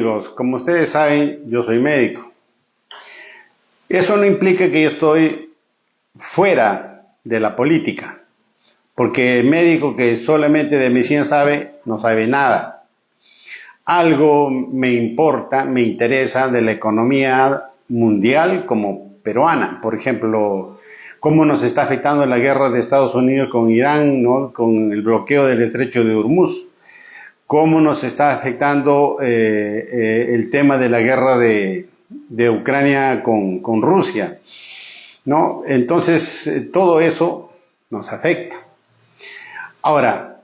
Amigos, como ustedes saben, yo soy médico. Eso no implica que yo estoy fuera de la política, porque el médico que solamente de medicina sabe, no sabe nada. Algo me importa, me interesa de la economía mundial como peruana. Por ejemplo, cómo nos está afectando la guerra de Estados Unidos con Irán, ¿no? Con el bloqueo del estrecho de Hormuz. Cómo nos está afectando el tema de la guerra de Ucrania con Rusia, ¿no? Entonces, todo eso nos afecta. Ahora,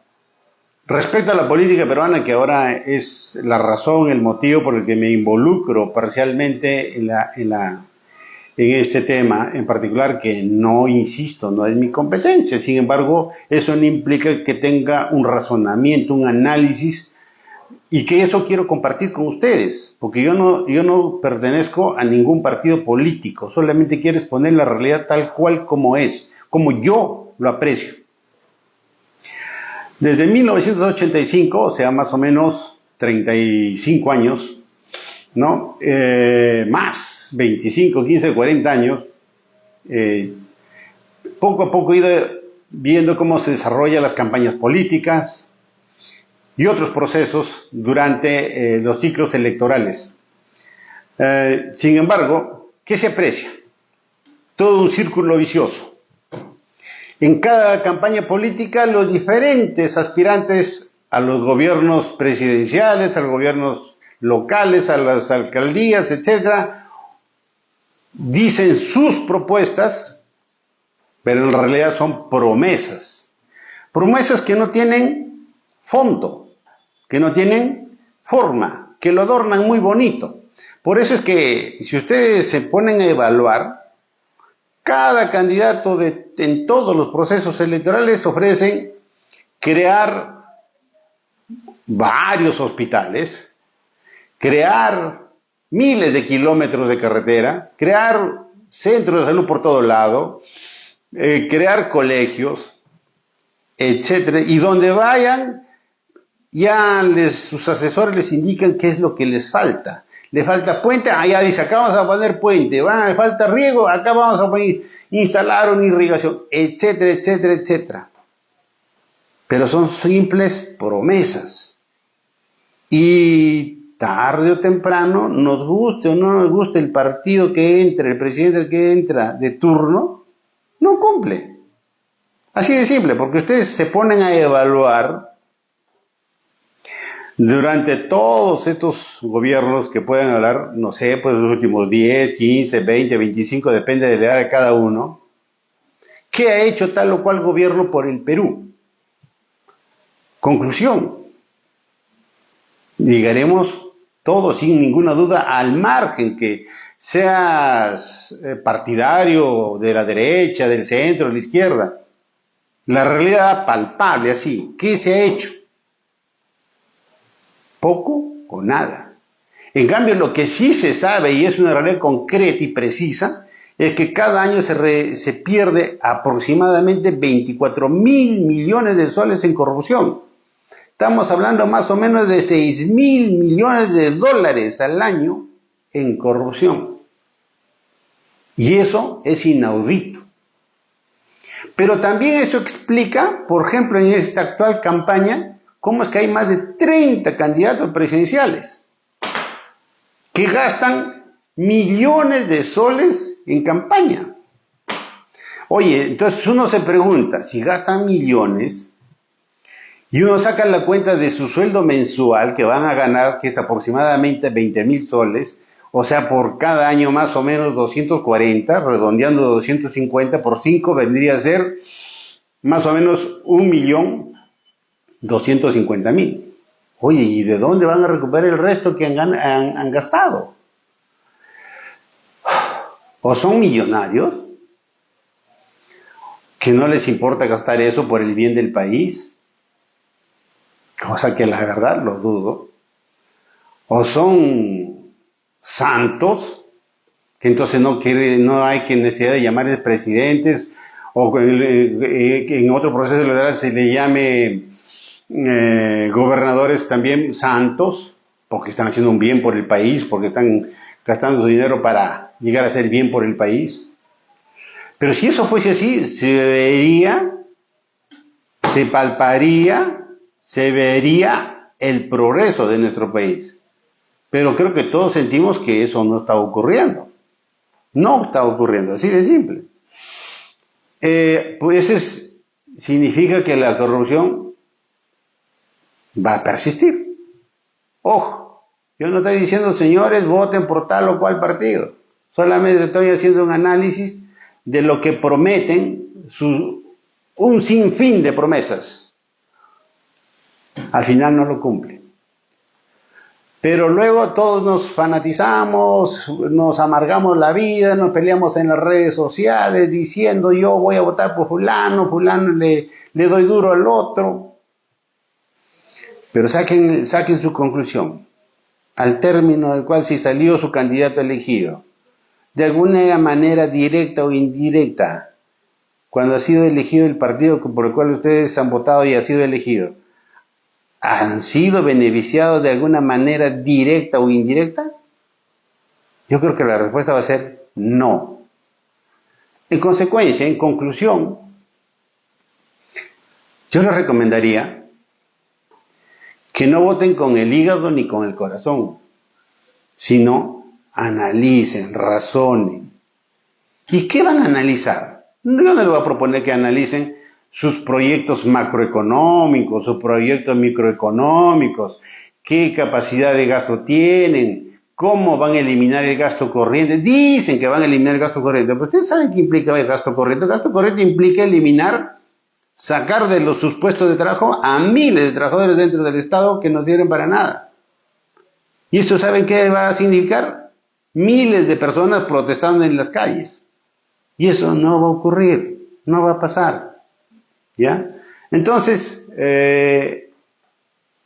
respecto a la política peruana, que ahora es la razón, el motivo por el que me involucro parcialmente en este tema en particular, que no, insisto, no es mi competencia. Sin embargo, eso no implica que tenga un razonamiento, un análisis, y que eso quiero compartir con ustedes, porque yo no pertenezco a ningún partido político, solamente quiero exponer la realidad tal cual como es, como yo lo aprecio. Desde 1985, o sea, más o menos 35 años, ¿no? Más 25, 15, 40 años, poco a poco he ido viendo cómo se desarrollan las campañas políticas y otros procesos durante los ciclos electorales. Sin embargo, ¿qué se aprecia? Todo un círculo vicioso. En cada campaña política, los diferentes aspirantes a los gobiernos presidenciales, a los gobiernos locales, a las alcaldías, etcétera, dicen sus propuestas, pero en realidad son promesas. Promesas que no tienen fondo, que no tienen forma, que lo adornan muy bonito. Por eso es que si ustedes se ponen a evaluar, cada candidato en todos los procesos electorales ofrecen crear varios hospitales, crear miles de kilómetros de carretera, crear centros de salud por todo lado, crear colegios, etcétera, y donde vayan ya sus asesores les indican qué es lo que les falta. Le falta puente, allá dice, acá vamos a poner puente, le falta riego, acá vamos a instalar una irrigación, etcétera, etcétera, etcétera. Pero son simples promesas. Y tarde o temprano, nos guste o no nos guste el partido que entre, el presidente que entra de turno, no cumple. Así de simple, porque ustedes se ponen a evaluar durante todos estos gobiernos que pueden hablar, no sé, pues los últimos 10, 15, 20, 25, depende de la edad de cada uno, ¿qué ha hecho tal o cual gobierno por el Perú? Conclusión, llegaremos todos sin ninguna duda al margen que seas partidario de la derecha, del centro, de la izquierda. La realidad palpable así, ¿qué se ha hecho? Poco o nada. En cambio, lo que sí se sabe, y es una realidad concreta y precisa, es que cada año se pierde aproximadamente 24.000 millones de soles en corrupción. Estamos hablando más o menos de 6.000 millones de dólares al año en corrupción. Y eso es inaudito. Pero también eso explica, por ejemplo, en esta actual campaña, cómo es que hay más de 30 candidatos presidenciales que gastan millones de soles en campaña. Oye, entonces uno se pregunta, si gastan millones y uno saca la cuenta de su sueldo mensual que van a ganar, que es aproximadamente 20.000 soles, o sea, por cada año más o menos 240, redondeando 250 por 5, vendría a ser más o menos 1.250.000. Oye, ¿y de dónde van a recuperar el resto que han gastado? ¿O son millonarios que no les importa gastar eso por el bien del país? Cosa que la verdad lo dudo. ¿O son santos que entonces no hay necesidad de llamarles presidentes, o en otro proceso electoral se le llame gobernadores también santos? porque están haciendo un bien por el país, porque están gastando su dinero para llegar a hacer bien por el país. Pero si eso fuese así, se vería, se palparía, se vería el progreso de nuestro país. Pero creo que todos sentimos que eso no está ocurriendo. No está ocurriendo, así de simple. Pues significa que la corrupción va a persistir. Ojo, yo no estoy diciendo, señores, voten por tal o cual partido. Solamente estoy haciendo un análisis de lo que prometen, un sinfín de promesas. Al final no lo cumplen. Pero luego todos nos fanatizamos, nos amargamos la vida, nos peleamos en las redes sociales diciendo yo voy a votar por fulano, fulano le doy duro al otro. Pero saquen su conclusión, al término del cual si salió su candidato elegido, de alguna manera directa o indirecta, cuando ha sido elegido el partido por el cual ustedes han votado y ha sido elegido, ¿han sido beneficiados de alguna manera directa o indirecta? Yo creo que la respuesta va a ser no. En consecuencia, en conclusión, yo les recomendaría que no voten con el hígado ni con el corazón, sino analicen, razonen. ¿Y qué van a analizar? Yo no les voy a proponer que analicen sus proyectos macroeconómicos, sus proyectos microeconómicos, qué capacidad de gasto tienen, cómo van a eliminar el gasto corriente. Dicen que van a eliminar el gasto corriente, pero ustedes saben qué implica el gasto corriente. El gasto corriente implica sacar de sus puestos de trabajo a miles de trabajadores dentro del Estado que no sirven para nada. ¿Y esto saben qué va a significar? Miles de personas protestando en las calles. Y eso no va a ocurrir, no va a pasar. ¿Ya? Entonces,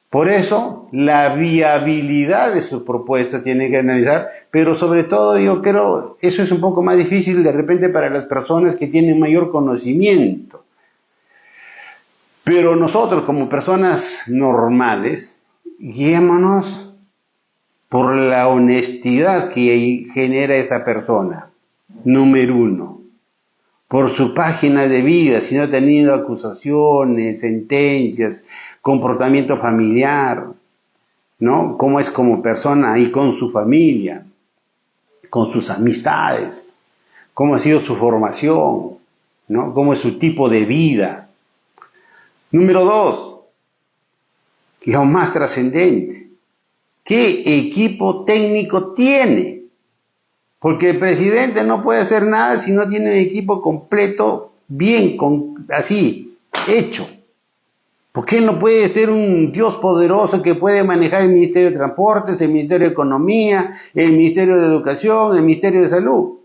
por eso la viabilidad de sus propuestas tiene que analizar, pero sobre todo yo creo, eso es un poco más difícil de repente para las personas que tienen mayor conocimiento. Pero nosotros como personas normales, guiémonos por la honestidad que genera esa persona, número uno. Por su página de vida, si no ha tenido acusaciones, sentencias, comportamiento familiar, ¿no? Cómo es como persona y con su familia, con sus amistades, cómo ha sido su formación, ¿no? Cómo es su tipo de vida. Número dos, lo más trascendente, ¿qué equipo técnico tiene? Porque el presidente no puede hacer nada si no tiene un equipo completo, bien, así, hecho. Porque él no puede ser un Dios poderoso que puede manejar el Ministerio de Transportes, el Ministerio de Economía, el Ministerio de Educación, el Ministerio de Salud.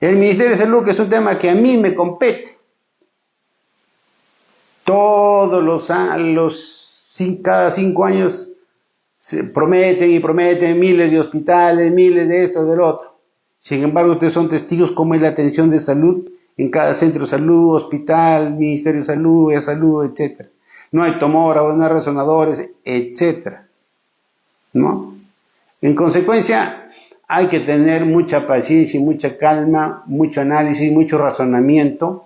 El Ministerio de Salud, que es un tema que a mí me compete. Cada 5 años se prometen y prometen miles de hospitales, miles de esto, del otro. Sin embargo, ustedes son testigos cómo es la atención de salud en cada centro de salud, hospital, Ministerio de Salud, etc. No hay tomógrafos, no hay resonadores, etc. ¿No? En consecuencia, hay que tener mucha paciencia y mucha calma, mucho análisis, mucho razonamiento,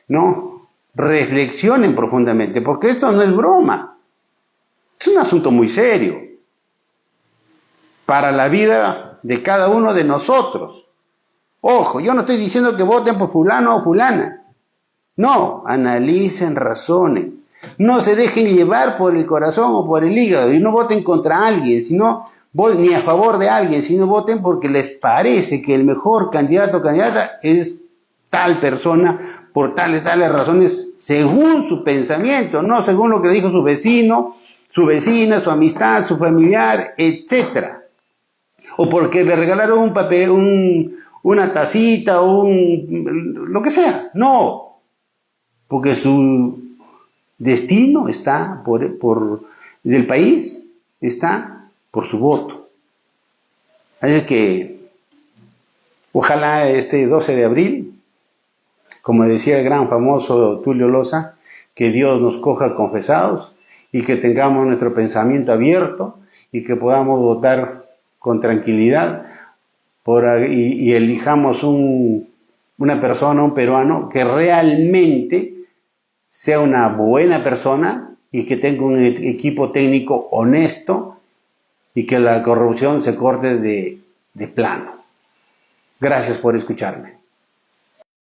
¿no? Reflexionen profundamente, porque esto no es broma. Es un asunto muy serio para la vida de cada uno de nosotros. Ojo, yo no estoy diciendo que voten por fulano o fulana. No, analicen, razonen. No se dejen llevar por el corazón o por el hígado y no voten contra alguien, ni a favor de alguien, sino voten porque les parece que el mejor candidato o candidata es tal persona por tales razones, según su pensamiento, no según lo que le dijo su vecino, su vecina, su amistad, su familiar, etc. O porque le regalaron un papel, una tacita, lo que sea. No, porque su destino está del país, está por su voto. Así que, ojalá este 12 de abril, como decía el gran famoso Tulio Loza, que Dios nos coja confesados y que tengamos nuestro pensamiento abierto y que podamos votar con tranquilidad y elijamos una persona, un peruano, que realmente sea una buena persona y que tenga un equipo técnico honesto y que la corrupción se corte de plano. Gracias por escucharme.